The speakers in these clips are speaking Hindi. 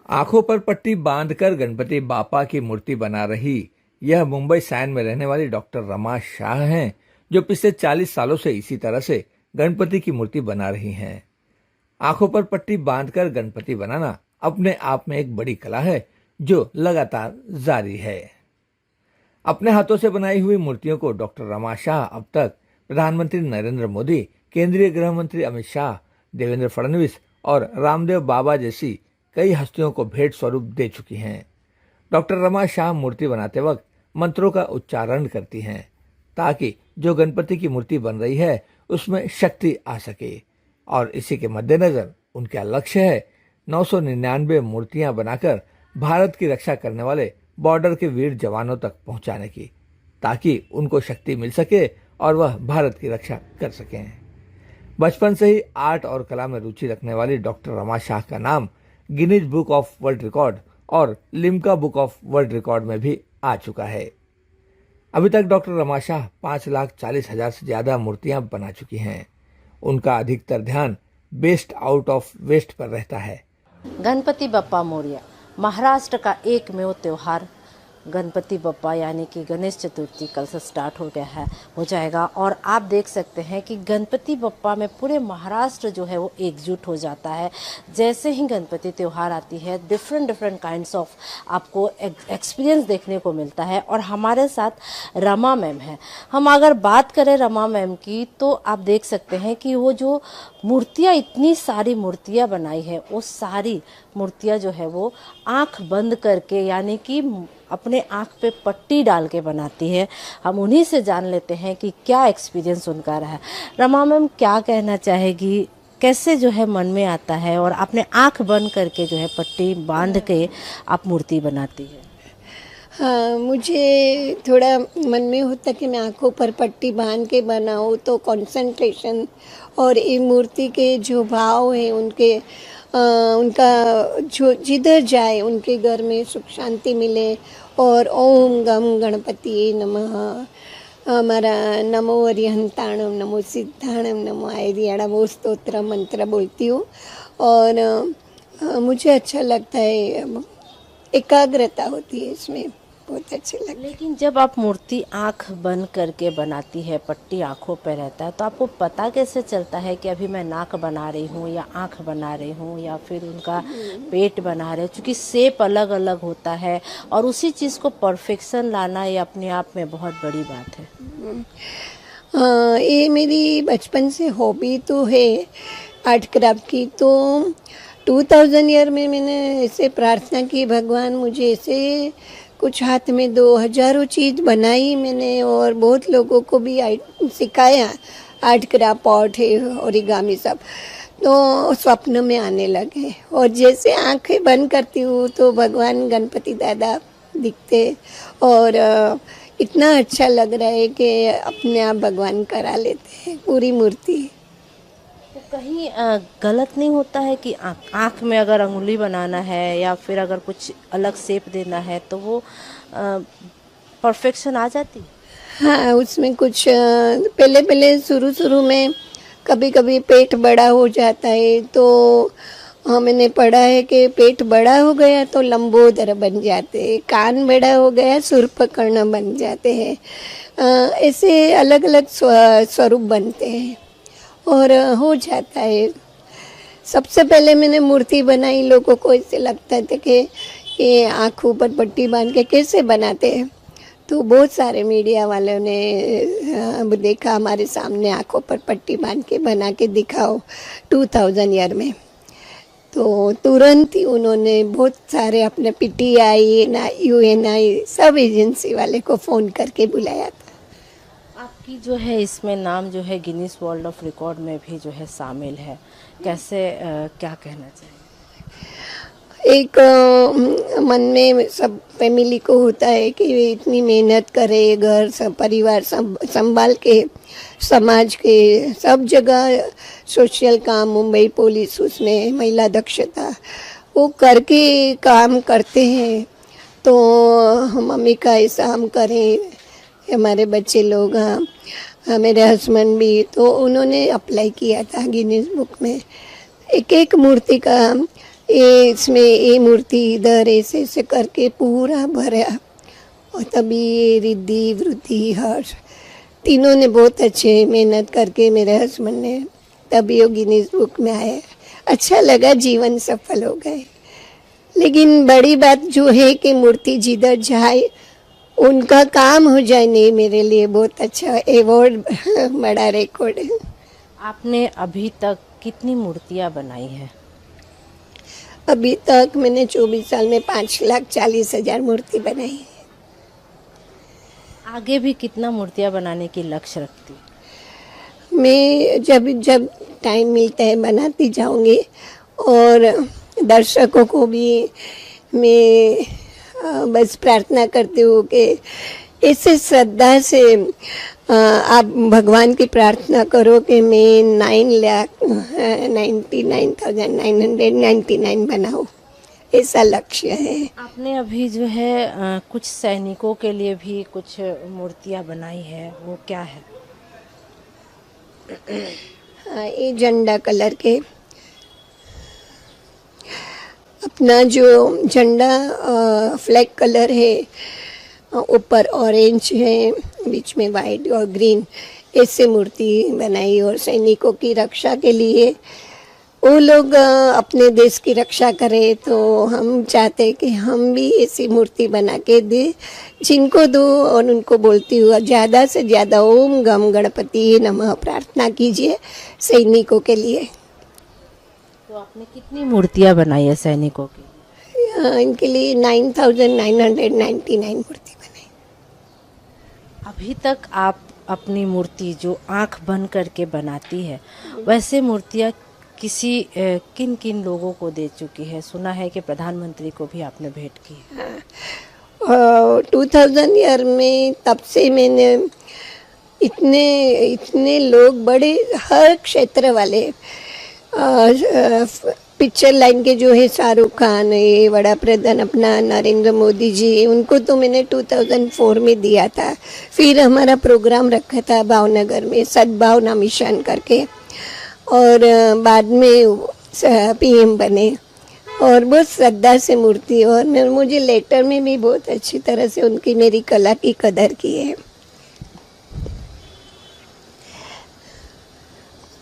आंखों पर पट्टी बांधकर गणपति बापा की मूर्ति बना रही यह मुंबई सैन में रहने वाली डॉक्टर रमा शाह हैं, जो पिछले 40 सालों से इसी तरह से गणपति की मूर्ति बना रही हैं। आंखों पर पट्टी बांधकर गणपति बनाना अपने आप में एक बड़ी कला है, जो लगातार जारी है। अपने हाथों से बनाई हुई मूर्तियों को डॉक्टर रमा शाह अब तक प्रधानमंत्री नरेंद्र मोदी, केंद्रीय गृह मंत्री अमित शाह, देवेंद्र फडणवीस और रामदेव बाबा जैसी कई हस्तियों को भेंट स्वरूप दे चुकी हैं। डॉक्टर रमा शाह मूर्ति बनाते वक्त मंत्रों का उच्चारण करती हैं, ताकि जो गणपति की मूर्ति बन रही है उसमें शक्ति आ सके। और इसी के मद्देनजर उनका लक्ष्य है 999 मूर्तियां बनाकर भारत की रक्षा करने वाले बॉर्डर के वीर जवानों तक पहुंचाने की, ताकि उनको शक्ति मिल सके और वह भारत की रक्षा कर सकें। बचपन से ही आर्ट और कला में रुचि रखने वाली डॉक्टर रमा शाह का नाम Guinness Book of World Record और Limca Book of World Record में भी आ चुका है। अभी तक डॉक्टर रमा शाह 5,40,000 से ज्यादा मूर्तियां बना चुकी हैं। उनका अधिकतर ध्यान बेस्ट आउट ऑफ वेस्ट पर रहता है। गणपति बप्पा मोरया महाराष्ट्र का एकमेव त्योहार गणपति बप्पा यानी कि गणेश चतुर्थी कल से स्टार्ट हो जाएगा। और आप देख सकते हैं कि गणपति बप्पा में पूरे महाराष्ट्र जो है वो एकजुट हो जाता है। जैसे ही गणपति त्यौहार आती है डिफरेंट काइंड्स ऑफ आपको एक्सपीरियंस देखने को मिलता है। और हमारे साथ रमा मैम है। हम अगर बात करें रमा मैम की, तो आप देख सकते हैं कि वो जो मूर्तियाँ, इतनी सारी मूर्तियाँ बनाई है, वो सारी मूर्तियाँ जो है वो आँख बंद करके यानी कि अपने आँख पे पट्टी डाल के बनाती है। हम उन्हीं से जान लेते हैं कि क्या एक्सपीरियंस उनका रहा है। रमा मैम क्या कहना चाहेगी, कैसे जो है मन में आता है और अपने आँख बंद करके जो है पट्टी बांध के आप मूर्ति बनाती है? हाँ, मुझे थोड़ा मन में होता कि मैं आँखों पर पट्टी बांध के बनाऊँ, तो कंसंट्रेशन और ये मूर्ति के जो भाव हैं उनका जो जिधर जाए उनके घर में सुख शांति मिले। और ओम गम गणपति नमः, हमारा नमो अरिहंताणम, नमो सिद्धाणम, नमो आयरियाड़ा, वो स्तोत्र मंत्र बोलती हूँ। और मुझे अच्छा लगता है, एकाग्रता होती है इसमें, बहुत अच्छे लगता है। लेकिन जब आप मूर्ति आंख बंद करके बनाती है, पट्टी आंखों पे रहता है, तो आपको पता कैसे चलता है कि अभी मैं नाक बना रही हूँ या आंख बना रही हूँ या फिर उनका पेट बना रहे? क्योंकि शेप अलग अलग होता है और उसी चीज़ को परफेक्शन लाना ये अपने आप में बहुत बड़ी बात है। ये मेरी बचपन से हॉबी तो है आर्ट क्राफ्ट की। तो 2000 ईयर में मैंने ऐसे प्रार्थना की, भगवान मुझे ऐसे कुछ हाथ में 2000 चीज़ बनाई मैंने और बहुत लोगों को भी सिखाया। आर्ट क्राफ्ट, पॉट है, ओरिगामी सब तो स्वप्न में आने लगे। और जैसे आंखें बंद करती हूँ तो भगवान गणपति दादा दिखते और इतना अच्छा लग रहा है कि अपने आप भगवान करा लेते हैं पूरी मूर्ति। तो कहीं गलत नहीं होता है कि आँख में अगर अंगुली बनाना है या फिर अगर कुछ अलग शेप देना है तो वो परफेक्शन आ जाती? हाँ, उसमें कुछ पहले शुरू में कभी कभी पेट बड़ा हो जाता है। तो मैंने पढ़ा है कि पेट बड़ा हो गया तो लंबोदर बन जाते हैं, कान बड़ा हो गया शूर्पकर्ण बन जाते हैं। ऐसे अलग अलग स्वरूप बनते हैं और हो जाता है। सबसे पहले मैंने मूर्ति बनाई, लोगों को ऐसे लगता था कि ये आँखों पर पट्टी बांध के कैसे बनाते हैं। तो बहुत सारे मीडिया वालों ने देखा हमारे सामने, आँखों पर पट्टी बांध के बना के दिखाओ 2000 ईयर में। तो तुरंत ही उन्होंने बहुत सारे अपने PTI, UNI सब एजेंसी वाले को फ़ोन करके बुलाया था। आपकी जो है इसमें नाम जो है गिनीज वर्ल्ड ऑफ रिकॉर्ड में भी जो है शामिल है। कैसे क्या कहना चाहिए? एक मन में सब फैमिली को होता है कि वे इतनी मेहनत करे, घर सब परिवार सब संभाल के, समाज के सब जगह सोशल काम, मुंबई पुलिस उसमें महिला दक्षता वो करके काम करते हैं। तो मम्मी का ऐसा हम करें, हमारे बच्चे लोग, मेरे हस्बैंड भी, तो उन्होंने अप्लाई किया था गिनीज बुक में। एक एक मूर्ति का ये इसमें ये मूर्ति इधर ऐसे ऐसे करके पूरा भरा, और तभी ये रिद्धि वृद्धि हर्ष तीनों ने बहुत अच्छे मेहनत करके मेरे हस्बैंड ने, तभी वो गिनीज बुक में आया। अच्छा लगा, जीवन सफल हो गए। लेकिन बड़ी बात जो है कि मूर्ति जिधर जाए उनका काम हो जाए, नहीं मेरे लिए बहुत अच्छा अवार्ड बड़ा रिकॉर्ड है। आपने अभी तक कितनी मूर्तियां बनाई हैं? अभी तक मैंने 24 साल में 5,40,000 मूर्ति बनाई है। आगे भी कितना मूर्तियां बनाने की लक्ष्य रखती? मैं जब जब टाइम मिलता है बनाती जाऊंगी, और दर्शकों को भी मैं बस प्रार्थना करती हूँ कि ऐसे श्रद्धा से आप भगवान की प्रार्थना करो कि मैं 9,99,999 बनाऊँ, ऐसा लक्ष्य है। आपने अभी जो है कुछ सैनिकों के लिए भी कुछ मूर्तियां बनाई है, वो क्या है? हाँ, ये झंडा कलर के, अपना जो झंडा फ्लैग कलर है, ऊपर ऑरेंज है, बीच में वाइट और ग्रीन, ऐसे मूर्ति बनाई। और सैनिकों की रक्षा के लिए वो लोग अपने देश की रक्षा करें, तो हम चाहते हैं कि हम भी ऐसी मूर्ति बना के दे, जिनको दो। और उनको बोलती हूँ ज़्यादा से ज़्यादा ओम गम गणपति नमः प्रार्थना कीजिए सैनिकों के लिए। तो आपने कितनी मूर्तियां बनाई है सैनिकों की? इनके लिए 9,999 मूर्ति बनाई। अभी तक आप अपनी मूर्ति जो आंख बंद करके बनाती है, वैसे मूर्तियां किसी किन किन लोगों को दे चुकी है? सुना है कि प्रधानमंत्री को भी आपने भेंट की है। 2000 ईयर में तब से मैंने इतने इतने लोग, बड़े हर क्षेत्र वाले, पिक्चर लाइन के जो है शाहरुख खान, ये बड़ा प्रधान अपना नरेंद्र मोदी जी, उनको तो मैंने 2004 में दिया था। फिर हमारा प्रोग्राम रखा था भावनगर में सद्भावना मिशन करके, और बाद में पीएम बने, और बहुत श्रद्धा से मूर्ति, और मुझे लेटर में भी बहुत अच्छी तरह से उनकी मेरी कला की कदर की है।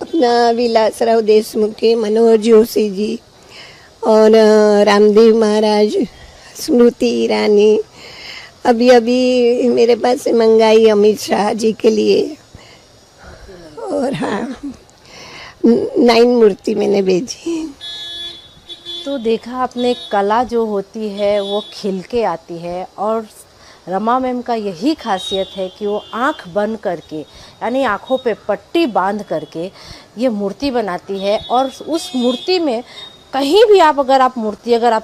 अपना विलासराव देशमुख के, मनोहर जोशी जी, और रामदेव महाराज, स्मृति ईरानी, अभी अभी मेरे पास से मंगाई अमित शाह जी के लिए, और हाँ 9 मूर्ति मैंने भेजी। तो देखा आपने, कला जो होती है वो खिल के आती है, और रमा मैम का यही खासियत है कि वो आंख बंद करके, यानी आंखों पे पट्टी बांध करके ये मूर्ति बनाती है। और उस मूर्ति में कहीं भी आप अगर आप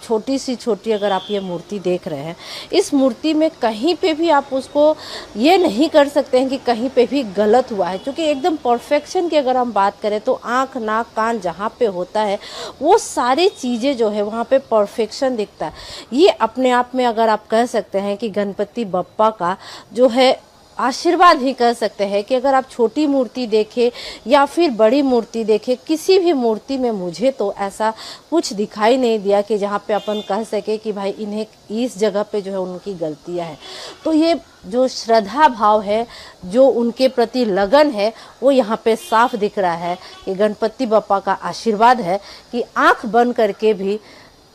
छोटी सी छोटी अगर आप ये मूर्ति देख रहे हैं, इस मूर्ति में कहीं पे भी आप उसको ये नहीं कर सकते हैं कि कहीं पे भी गलत हुआ है, क्योंकि एकदम परफेक्शन की अगर हम बात करें तो आँख नाक कान जहाँ पे होता है वो सारी चीज़ें जो है वहाँ पे परफेक्शन दिखता है। ये अपने आप में अगर आप कह सकते हैं कि गणपति बप्पा का जो है आशीर्वाद ही कह सकते हैं कि अगर आप छोटी मूर्ति देखें या फिर बड़ी मूर्ति देखें, किसी भी मूर्ति में मुझे तो ऐसा कुछ दिखाई नहीं दिया कि जहाँ पे अपन कह सके कि भाई इन्हें इस जगह पे जो है उनकी गलतियाँ हैं। तो ये जो श्रद्धा भाव है, जो उनके प्रति लगन है, वो यहाँ पे साफ दिख रहा है कि गणपति बप्पा का आशीर्वाद है कि आँख बंद करके भी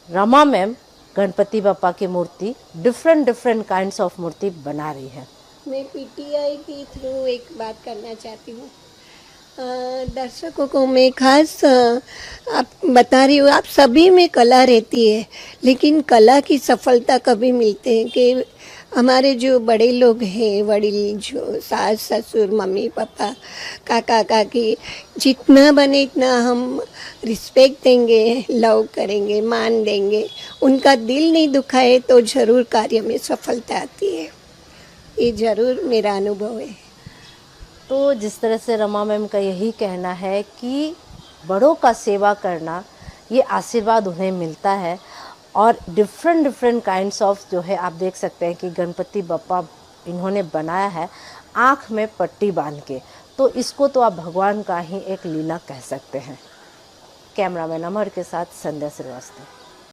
रमा मैम गणपति बप्पा की मूर्ति डिफरेंट काइंड्स ऑफ मूर्ति बना रही है। मैं पीटीआई के थ्रू एक बात करना चाहती हूँ। दर्शकों को मैं खास आप बता रही हूँ, आप सभी में कला रहती है, लेकिन कला की सफलता कभी मिलते हैं कि हमारे जो बड़े लोग हैं, वडील जो सास ससुर मम्मी पापा काका काकी, जितना बने इतना हम रिस्पेक्ट देंगे, लव करेंगे, मान देंगे, उनका दिल नहीं दुखाए तो ज़रूर कार्य में सफलता आती है। ये ज़रूर मेरा अनुभव है। तो जिस तरह से रमा मैम का यही कहना है कि बड़ों का सेवा करना, ये आशीर्वाद उन्हें मिलता है। और डिफरेंट काइंड्स ऑफ जो है आप देख सकते हैं कि गणपति बप्पा इन्होंने बनाया है आँख में पट्टी बांध के, तो इसको तो आप भगवान का ही एक लीला कह सकते हैं। कैमरामैन अमर के साथ संध्या श्रीवास्तव।